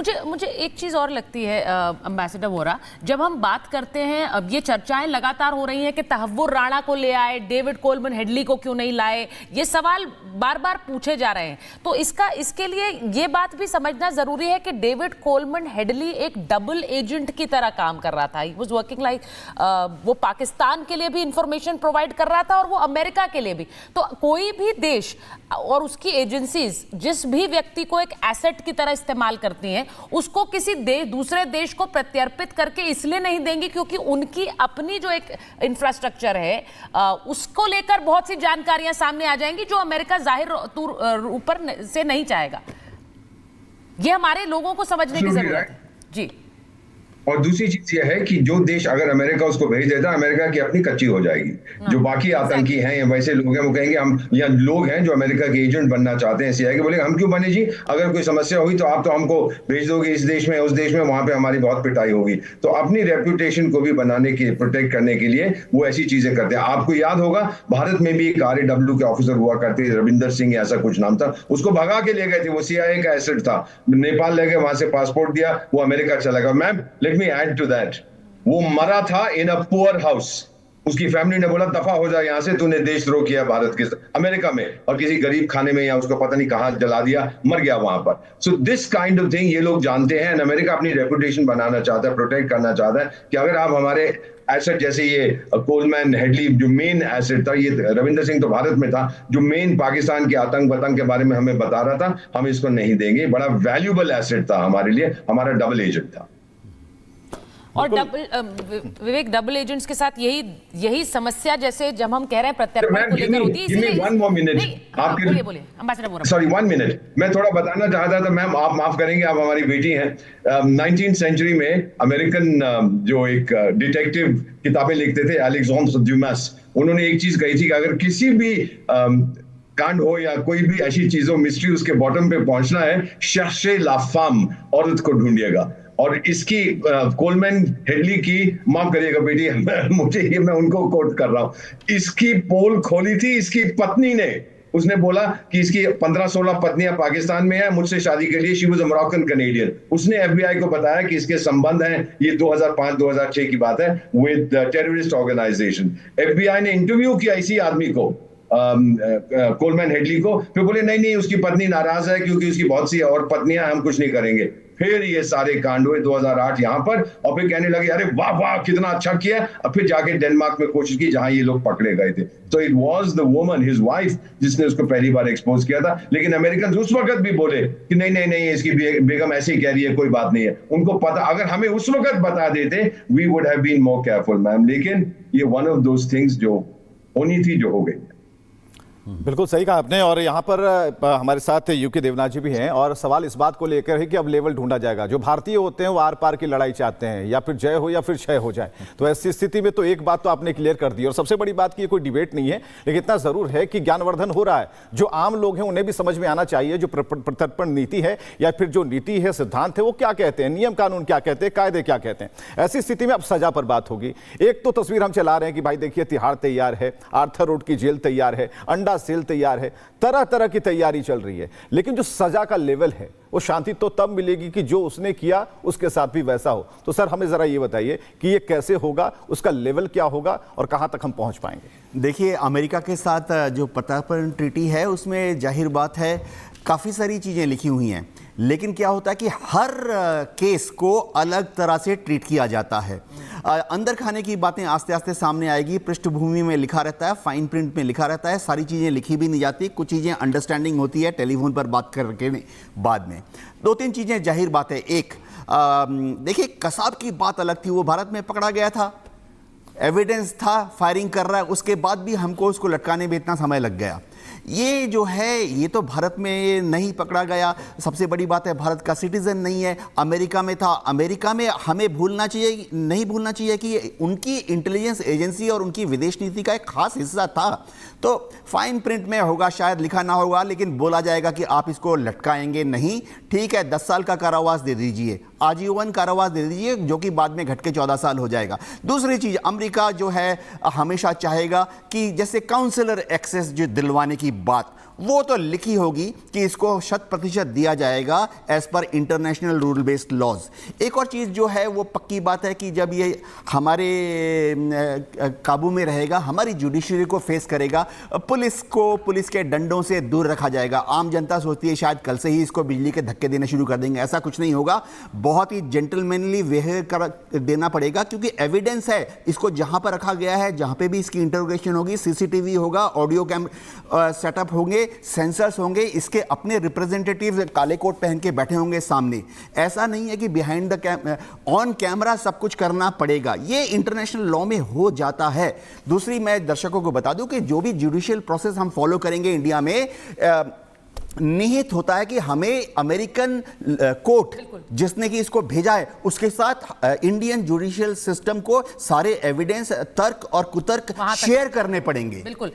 मुझे मुझे एक चीज और लगती है अम्बेसडर वोरा, जब हम बात करते हैं, अब ये चर्चाएं लगातार हो रही हैं कि तहव्वुर राणा को ले आए, डेविड कोलमन हेडली को क्यों नहीं लाए, ये सवाल बार बार पूछे जा रहे हैं। तो इसके लिए ये बात भी समझना जरूरी है कि डेविड कोलमन हेडली एक डबल एजेंट की तरह काम कर रहा था। ही वाज वर्किंग लाइक, वो पाकिस्तान के लिए भी इंफॉर्मेशन प्रोवाइड कर रहा था और वो अमेरिका के लिए भी। तो कोई भी देश और उसकी एजेंसीज जिस भी व्यक्ति को एक एसेट की तरह इस्तेमाल करती हैं, उसको किसी दूसरे देश को प्रत्यर्पित करके इसलिए नहीं देंगी क्योंकि उनकी अपनी जो एक इंफ्रास्ट्रक्चर है उसको लेकर बहुत सी जानकारियां सामने आ जाएंगी जो अमेरिका जाहिर ऊपर से नहीं चाहेगा। ये हमारे लोगों को समझने की जरूरत है जी। और दूसरी चीज यह है कि जो देश अगर अमेरिका उसको भेज देता है, अमेरिका की अपनी कच्ची हो जाएगी। जो बाकी आतंकी हैं या वैसे लोग हैं वो कहेंगे हम, या लोग हैं जो अमेरिका के एजेंट बनना चाहते हैं CIA के, बोलेंगे हम क्यों बने जी, अगर कोई समस्या हुई तो आप तो हमको भेज दोगे इस देश में उस देश में, वहां पे हमारी बहुत पिटाई होगी। तो अपनी रेपुटेशन को भी बनाने के, प्रोटेक्ट करने के लिए वो ऐसी चीजें करते हैं। आपको याद होगा भारत में भी एक RAW के ऑफिसर हुआ करते, रविंदर सिंह ऐसा कुछ नाम था, उसको भगा के ले गए थे, वो CIA का एसेट था, नेपाल ले गए, वहां से पासपोर्ट दिया, वो अमेरिका चला गया। Ma'am let me add to that, वो मरा था इन अ पुअर हाउस, उसकी फैमिली ने बोला दफा हो जाए यहां से, तूने देशद्रोह किया भारत के अमेरिका में, और किसी गरीब खाने में या उसको पता नहीं कहां जला दिया, मर गया वहां पर। So this kind of thing ये लोग जानते हैं। अमेरिका अपनी रेपुटेशन बनाना चाहता है, प्रोटेक्ट करना चाहता है कि अगर आप हमारे एसेट जैसे ये कोलमैन हेडली जो मेन एसेट था, ये रविंदर सिंह तो भारत में था, जो मेन पाकिस्तान के आतंक के बारे में हमें बता रहा था, हम इसको नहीं देंगे। बड़ा वैल्यूबल एसेट था हमारे लिए, हमारा डबल एजेंट था। और विवेक, डबल एजेंट्स के साथ यही समस्या जैसे जब हम कह रहे हैं प्रत्यर्पण को लेकर होती है, इसलिए बोलिए अम्बेसडर वोरा। सॉरी 1 मिनट, मैं थोड़ा बताना चाहता था। मैम आप माफ करेंगे, आप हमारी बेटी हैं। 19th सेंचुरी में अमेरिकन जो एक डिटेक्टिव किताबें लिखते थे, अलेक्जेंडर ड्यूमास, उन्होंने एक चीज कही थी कि अगर किसी भी कांड हो या कोई भी ऐसी चीज हो, मिस्ट्री, उसके बॉटम पे पहुंचना है, शर्शे ला फाम, औरत को ढूंढिएगा। और इसकी कोलमैन हेडली की, माफ करिएगा बेटी मुझे ये, मैं उनको कोट कर रहा हूं, इसकी पोल खोली थी इसकी पत्नी ने। उसने बोला कि इसकी 15-16 पत्नियां पाकिस्तान में हैं, मुझसे शादी के लिए, she was a Moroccan Canadian. उसने FBI को बताया कि इसके संबंध हैं, ये 2005-2006 की बात है, विद टेररिस्ट ऑर्गेनाइजेशन। FBI ने इंटरव्यू किया इसी आदमी को, कोलमैन हेडली को, फिर बोले नहीं उसकी पत्नी नाराज है क्योंकि उसकी बहुत सी और पत्नियां, हम कुछ नहीं करेंगे। फिर ये सारे कांड हुए 2008 यहां पर, और फिर कहने लगे अरे वाह वाह कितना अच्छा किया, और फिर जाके डेनमार्क में कोशिश की जहां ये लोग पकड़े गए थे। तो it was the woman, his wife, जिसने उसको पहली बार एक्सपोज किया था। लेकिन अमेरिकन उस वक्त भी बोले कि नहीं इसकी बेगम ऐसे ही कह रही है, कोई बात नहीं है। उनको पता, अगर हमें उस वक्त बता देते, we would have been more careful ma'am. लेकिन ये वन ऑफ दोज थिंग्स जो होनी थी, जो हो गई। बिल्कुल सही कहा आपने। और यहाँ पर हमारे साथ यूके देवनाथ जी भी हैं, और सवाल इस बात को लेकर है कि अब लेवल ढूंढा जाएगा। जो भारतीय होते हैं वो आर पार की लड़ाई चाहते हैं, या फिर जय हो या फिर क्षय हो जाए। तो ऐसी स्थिति में तो एक बात तो आपने क्लियर कर दी, और सबसे बड़ी बात की कोई डिबेट नहीं है, लेकिन इतना जरूर है कि ज्ञानवर्धन हो रहा है। जो आम लोग हैं उन्हें भी समझ में आना चाहिए जो प्रत्यर्पण नीति है, या फिर जो नीति है, सिद्धांत है, वो क्या कहते हैं, नियम कानून क्या कहते हैं, कायदे क्या कहते हैं। ऐसी स्थिति में अब सजा पर बात होगी। एक तो तस्वीर हम चला रहे हैं कि भाई देखिए तिहाड़ तैयार है, आर्थर रोड की जेल तैयार है, अंडा सेल तैयार है, तरह तरह की तैयारी चल रही है। लेकिन जो सजा का लेवल है वो शांति तो तब मिलेगी कि जो उसने किया उसके साथ भी वैसा हो। तो सर हमें जरा ये बताइए कि ये कैसे होगा, उसका लेवल क्या होगा और कहां तक हम पहुंच पाएंगे। देखिए, अमेरिका के साथ जो प्रत्यर्पण ट्रीटी है उसमें जाहिर बात है काफ़ी सारी चीज़ें लिखी हुई हैं, लेकिन क्या होता है कि हर केस को अलग तरह से ट्रीट किया जाता है। अंदर खाने की बातें आस्ते आस्ते सामने आएगी। पृष्ठभूमि में लिखा रहता है, फाइन प्रिंट में लिखा रहता है, सारी चीज़ें लिखी भी नहीं जाती, कुछ चीज़ें अंडरस्टैंडिंग होती है टेलीफोन पर बात करके बाद में। 2-3 चीज़ें जाहिर बात है। एक, देखिए कसाब की बात अलग थी, वो भारत में पकड़ा गया था, एविडेंस था, फायरिंग कर रहा है, उसके बाद भी हमको उसको लटकाने में इतना समय लग गया। ये जो है ये तो भारत में नहीं पकड़ा गया। सबसे बड़ी बात है भारत का सिटीजन नहीं है, अमेरिका में था। अमेरिका में हमें नहीं भूलना चाहिए कि उनकी इंटेलिजेंस एजेंसी और उनकी विदेश नीति का एक खास हिस्सा था। तो फाइन प्रिंट में होगा, शायद लिखा ना होगा, लेकिन बोला जाएगा कि आप इसको लटकाएंगे नहीं, ठीक है 10 साल का कारावास दे दीजिए। आजीवन कारावास दे दीजिए, जो कि बाद में घट के 14 साल हो जाएगा। दूसरी चीज, अमेरिका जो है हमेशा चाहेगा कि जैसे काउंसलर एक्सेस जो दिलवाने की बात, वो तो लिखी होगी कि इसको 100% दिया जाएगा as per international rule based laws. एक और चीज जो है वो पक्की बात है कि जब ये हमारे काबू में रहेगा, हमारी जुडिशरी को फेस करेगा, पुलिस के डंडों से दूर रखा जाएगा। आम जनता सोचती है शायद कल से ही इसको बिजली के धक्के देने शुरू कर देंगे, ऐसा कुछ नहीं होगा। बहुत ही जेंटलमैनली बिहेव कर देना पड़ेगा, क्योंकि एविडेंस है, इसको जहां पर रखा गया है, जहां पे भी इसकी इंटरोगेशन होगी, सीसीटीवी होगा, ऑडियो सेटअप होंगे, सेंसर्स होंगे, इसके अपने रिप्रेजेंटेटिव काले कोट पहन के बैठे होंगे सामने। ऐसा नहीं है कि बिहाइंड द ऑन कैमरा सब कुछ करना पड़ेगा, ये इंटरनेशनल लॉ में हो जाता है। दूसरी, मैं दर्शकों को बता दूं कि जो भी जुडिशियल प्रोसेस हम फॉलो करेंगे इंडिया में, निहित होता है कि हमें अमेरिकन कोर्ट जिसने कि इसको भेजा है उसके साथ इंडियन जुडिशियल सिस्टम को सारे एविडेंस, तर्क और कुतर्क शेयर करने पड़ेंगे। बिल्कुल।